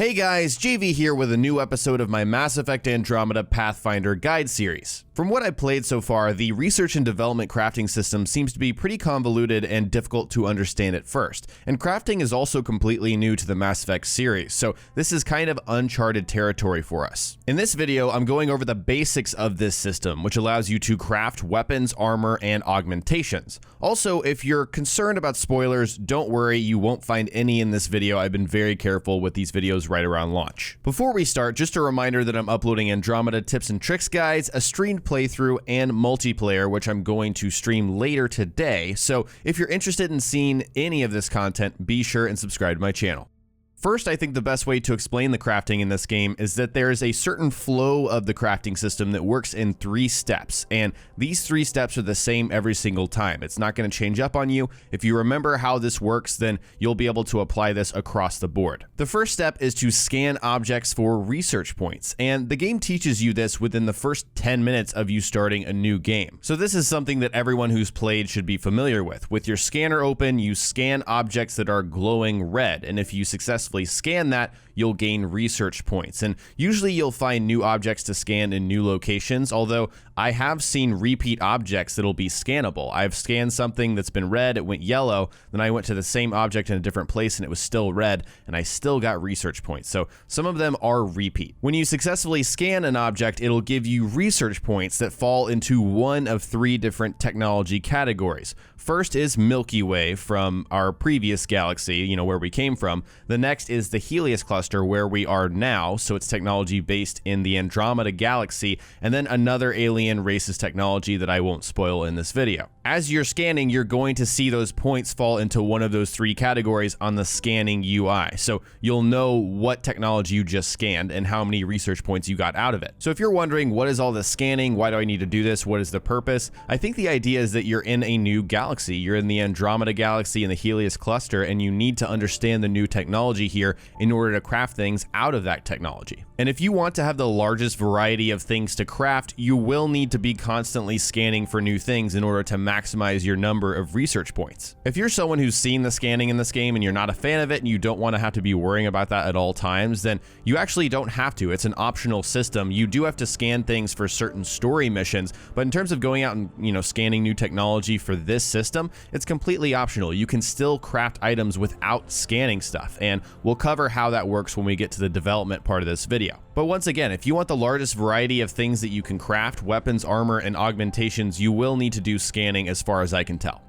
Hey guys, JV here with a new episode of my Mass Effect Andromeda Pathfinder guide series. From what I've played so far, the research and development crafting system seems to be pretty convoluted and difficult to understand at first, and crafting is also completely new to the Mass Effect series, so this is kind of uncharted territory for us. In this video, I'm going over the basics of this system, which allows you to craft weapons, armor, and augmentations. Also, if you're concerned about spoilers, don't worry, you won't find any in this video. I've been very careful with these videos right around launch. Before we start, just a reminder that I'm uploading Andromeda tips and tricks guides, a streamed playthrough, and multiplayer, which I'm going to stream later today. So if you're interested in seeing any of this content, be sure and subscribe to my channel. First, I think the best way to explain the crafting in this game is that there is a certain flow of the crafting system that works in 3 steps, and these 3 steps are the same every single time. It's not going to change up on you. If you remember how this works, then you'll be able to apply this across the board. The first step is to scan objects for research points, and the game teaches you this within the first 10 minutes of you starting a new game. So this is something that everyone who's played should be familiar with. With your scanner open, you scan objects that are glowing red, and if you successfully scan that, you'll gain research points. And usually you'll find new objects to scan in new locations, although I have seen repeat objects that'll be scannable. I've scanned something that's been red, it went yellow, then I went to the same object in a different place and it was still red, and I still got research points. So some of them are repeat. When you successfully scan an object, it'll give you research points that fall into one of 3 different technology categories. First is Milky Way from our previous galaxy, where we came from. The next is the Helios cluster, where we are now, so it's technology based in the Andromeda Galaxy, and then another alien race's technology that I won't spoil in this video. As you're scanning, you're going to see those points fall into one of those 3 categories on the scanning UI, so you'll know what technology you just scanned and how many research points you got out of it. So if you're wondering, what is all this scanning? Why do I need to do this? What is the purpose? I think the idea is that you're in a new galaxy. You're in the Andromeda Galaxy in the Helios cluster, and you need to understand the new technology here in order to craft things out of that technology. And if you want to have the largest variety of things to craft, you will need to be constantly scanning for new things in order to maximize your number of research points. If you're someone who's seen the scanning in this game and you're not a fan of it and you don't want to have to be worrying about that at all times, then you actually don't have to. It's an optional system. You do have to scan things for certain story missions, but in terms of going out and scanning new technology for this system, it's completely optional. You can still craft items without scanning stuff, and we'll cover how that works when we get to the development part of this video. But once again, if you want the largest variety of things that you can craft, weapons, armor, and augmentations, you will need to do scanning as far as I can tell.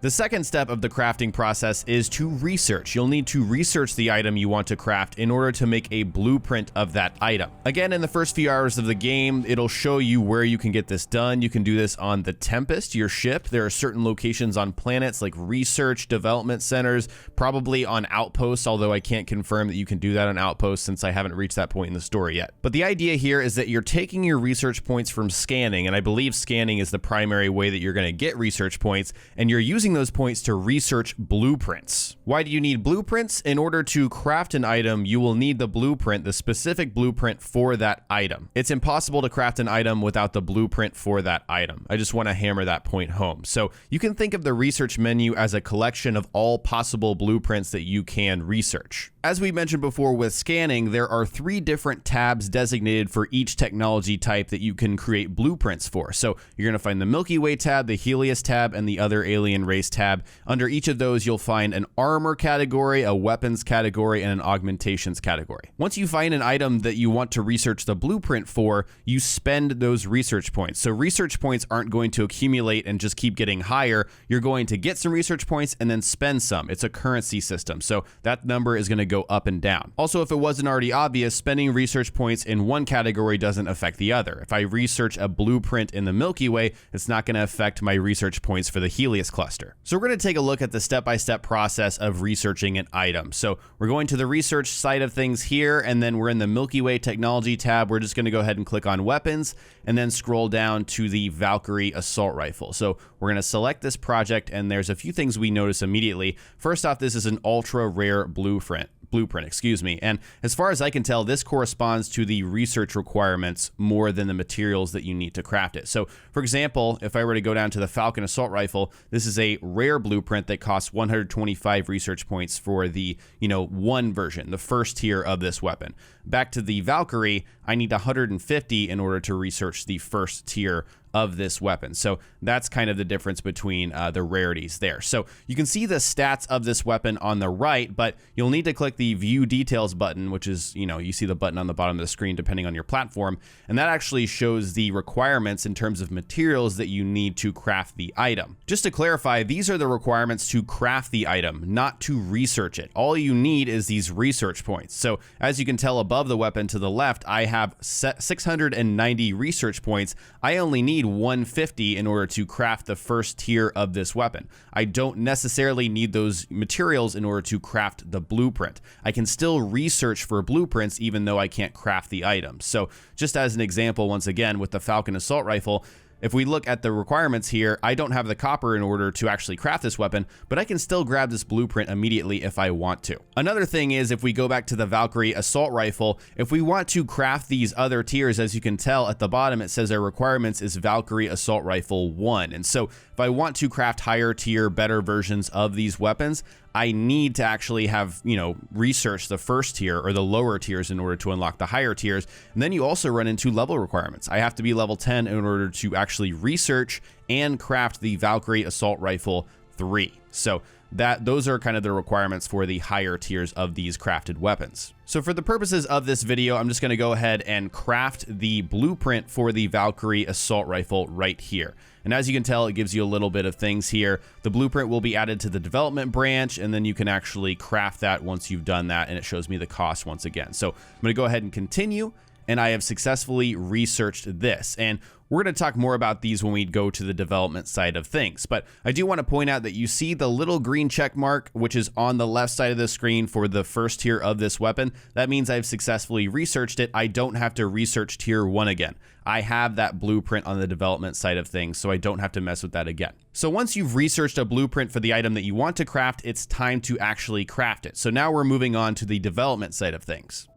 The second step of the crafting process is to research. You'll need to research the item you want to craft in order to make a blueprint of that item. Again, in the first few hours of the game, it'll show you where you can get this done. You can do this on the Tempest, your ship. There are certain locations on planets like research development centers, probably on outposts, although I can't confirm that you can do that on outposts since I haven't reached that point in the story yet. But the idea here is that you're taking your research points from scanning, and I believe scanning is the primary way that you're going to get research points, and you're using those points to research blueprints. Why do you need blueprints? In order to craft an item, you will need the blueprint, the specific blueprint for that item. It's impossible to craft an item without the blueprint for that item. I just want to hammer that point home. So you can think of the research menu as a collection of all possible blueprints that you can research. As we mentioned before with scanning, there are 3 different tabs designated for each technology type that you can create blueprints for. So you're going to find the Milky Way tab, the Helios tab, and the other alien race tab. Under each of those, you'll find an armor category, a weapons category, and an augmentations category. Once you find an item that you want to research the blueprint for, you spend those research points. So research points aren't going to accumulate and just keep getting higher. You're going to get some research points and then spend some. It's a currency system, so that number is going to go up and down. Also, if it wasn't already obvious, spending research points in one category doesn't affect the other. If I research a blueprint in the Milky Way, it's not going to affect my research points for the Helios cluster. So we're going to take a look at the step-by-step process of researching an item. So we're going to the research side of things here, and then we're in the Milky Way technology tab. We're just going to go ahead and click on weapons, and then scroll down to the Valkyrie assault rifle. So we're going to select this project, and there's a few things we notice immediately. First off, this is an ultra rare blueprint. blueprint, excuse me. And as far as I can tell, this corresponds to the research requirements more than the materials that you need to craft it. So for example, if I were to go down to the Falcon assault rifle, this is a rare blueprint that costs 125 research points for the, one version, the first tier of this weapon. Back to the Valkyrie, I need 150 in order to research the first tier of this weapon. So that's kind of the difference between the rarities there. So you can see the stats of this weapon on the right, but you'll need to click the view details button, which is, you see the button on the bottom of the screen depending on your platform. And that actually shows the requirements in terms of materials that you need to craft the item. Just to clarify, these are the requirements to craft the item, not to research it. All you need is these research points. So as you can tell above the weapon to the left, I have 690 research points. I only need 150 in order to craft the first tier of this weapon. I don't necessarily need those materials in order to craft the blueprint. I can still research for blueprints even though I can't craft the items. So just as an example, once again, with the Falcon assault rifle, if we look at the requirements here, I don't have the copper in order to actually craft this weapon, but I can still grab this blueprint immediately if I want to. Another thing is, if we go back to the Valkyrie assault rifle, if we want to craft these other tiers, as you can tell at the bottom, it says our requirements is Valkyrie assault rifle 1. And so if I want to craft higher tier, better versions of these weapons, I need to actually have, research the first tier or the lower tiers in order to unlock the higher tiers. And then you also run into level requirements. I have to be level 10 in order to actually research and craft the Valkyrie assault rifle 3. So those are kind of the requirements for the higher tiers of these crafted weapons. So for the purposes of this video, I'm just going to go ahead and craft the blueprint for the Valkyrie assault rifle right here. And as you can tell, it gives you a little bit of things here. The blueprint will be added to the development branch, and then you can actually craft that once you've done that, and it shows me the cost once again. So I'm going to go ahead and continue, and I have successfully researched this. And we're going to talk more about these when we go to the development side of things. But I do want to point out that you see the little green check mark, which is on the left side of the screen for the first tier of this weapon. That means I've successfully researched it. I don't have to research tier 1 again. I have that blueprint on the development side of things, so I don't have to mess with that again. So once you've researched a blueprint for the item that you want to craft, it's time to actually craft it. So now we're moving on to the development side of things.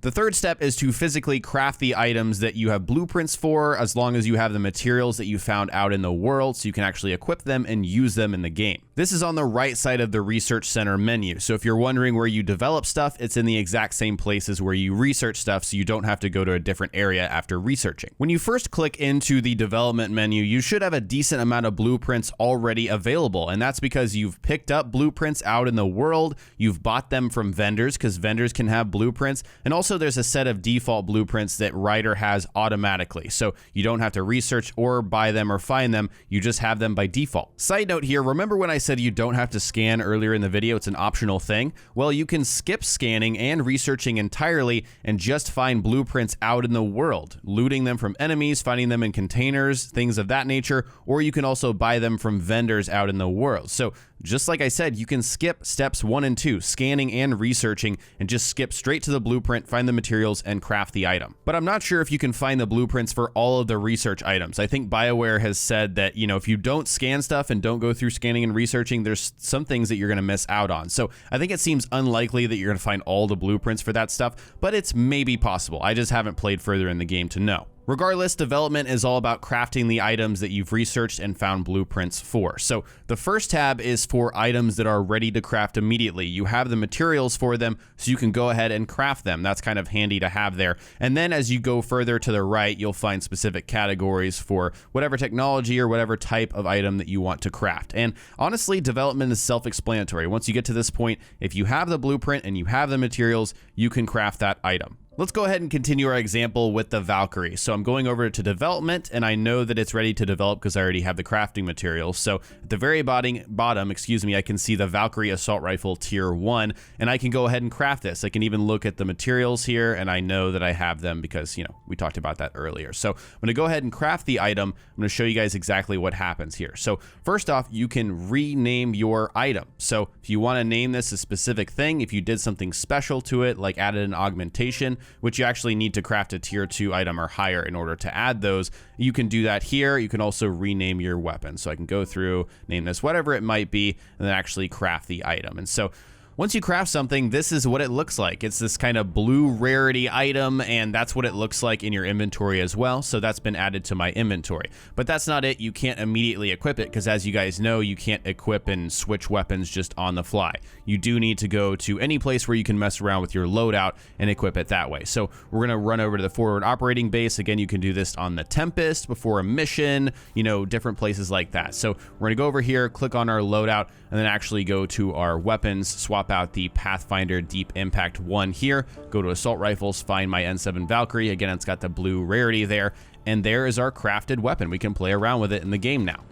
The third step is to physically craft the items that you have blueprints for, as long as you have the materials that you found out in the world, so you can actually equip them and use them in the game. This is on the right side of the Research Center menu, so if you're wondering where you develop stuff, it's in the exact same places where you research stuff, so you don't have to go to a different area after researching. When you first click into the development menu, you should have a decent amount of blueprints already available, and that's because you've picked up blueprints out in the world, you've bought them from vendors, because vendors can have blueprints, and also there's a set of default blueprints that Ryder has automatically, so you don't have to research or buy them or find them, you just have them by default. Side note here, remember when I said you don't have to scan earlier in the video, it's an optional thing? Well, you can skip scanning and researching entirely and just find blueprints out in the world, looting them from enemies, finding them in containers, things of that nature, or you can also buy them from vendors out in the world. So just like I said, you can skip steps 1 and 2, scanning and researching, and just skip straight to the blueprint, find the materials, and craft the item. But I'm not sure if you can find the blueprints for all of the research items. I think BioWare has said that, if you don't scan stuff and don't go through scanning and researching, there's some things that you're going to miss out on. So I think it seems unlikely that you're going to find all the blueprints for that stuff, but it's maybe possible. I just haven't played further in the game to know. Regardless, development is all about crafting the items that you've researched and found blueprints for. So the first tab is for items that are ready to craft immediately. You have the materials for them, so you can go ahead and craft them. That's kind of handy to have there. And then as you go further to the right, you'll find specific categories for whatever technology or whatever type of item that you want to craft. And honestly, development is self-explanatory. Once you get to this point, if you have the blueprint and you have the materials, you can craft that item. Let's go ahead and continue our example with the Valkyrie. So I'm going over to development, and I know that it's ready to develop because I already have the crafting materials. So at the very bottom, I can see the Valkyrie assault rifle tier 1, and I can go ahead and craft this. I can even look at the materials here, and I know that I have them because, we talked about that earlier. So I'm going to go ahead and craft the item. I'm going to show you guys exactly what happens here. So first off, you can rename your item. So if you want to name this a specific thing, if you did something special to it, like added an augmentation, which you actually need to craft a tier 2 item or higher in order to add those, you can do that here. You can also rename your weapon. So I can go through, name this whatever it might be, and then actually craft the item. And so once you craft something, this is what it looks like. It's this kind of blue rarity item, and that's what it looks like in your inventory as well. So that's been added to my inventory. But that's not it. You can't immediately equip it because, as you guys know, you can't equip and switch weapons just on the fly. You do need to go to any place where you can mess around with your loadout and equip it that way. So we're going to run over to the forward operating base. Again, you can do this on the Tempest before a mission, you know, different places like that. So we're going to go over here, click on our loadout, and then actually go to our weapons, swap out the Pathfinder Deep Impact 1 here, go to Assault Rifles, find my N7 Valkyrie. Again, it's got the blue rarity there, and there is our crafted weapon. We can play around with it in the game now.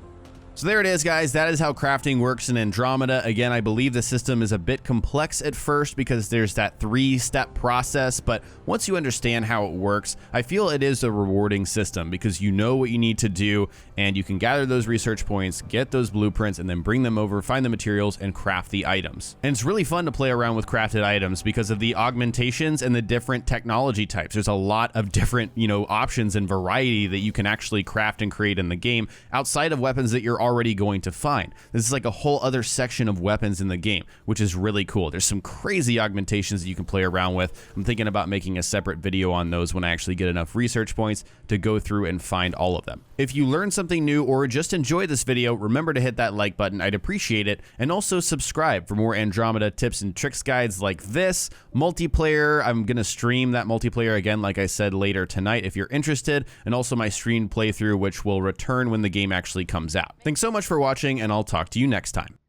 So there it is, guys. That is how crafting works in Andromeda. Again, I believe the system is a bit complex at first because there's that 3-step process, but once you understand how it works, I feel it is a rewarding system because you know what you need to do and you can gather those research points, get those blueprints, and then bring them over, find the materials, and craft the items. And it's really fun to play around with crafted items because of the augmentations and the different technology types. There's a lot of different, you know, options and variety that you can actually craft and create in the game outside of weapons that you're already going to find. This is like a whole other section of weapons in the game, which is really cool. There's some crazy augmentations that you can play around with. I'm thinking about making a separate video on those when I actually get enough research points to go through and find all of them. If you learned something new or just enjoyed this video, remember to hit that like button. I'd appreciate it. And also subscribe for more Andromeda tips and tricks guides like this. Multiplayer, I'm going to stream that multiplayer again, like I said, later tonight if you're interested. And also my streamed playthrough, which will return when the game actually comes out. Thanks so much for watching, and I'll talk to you next time.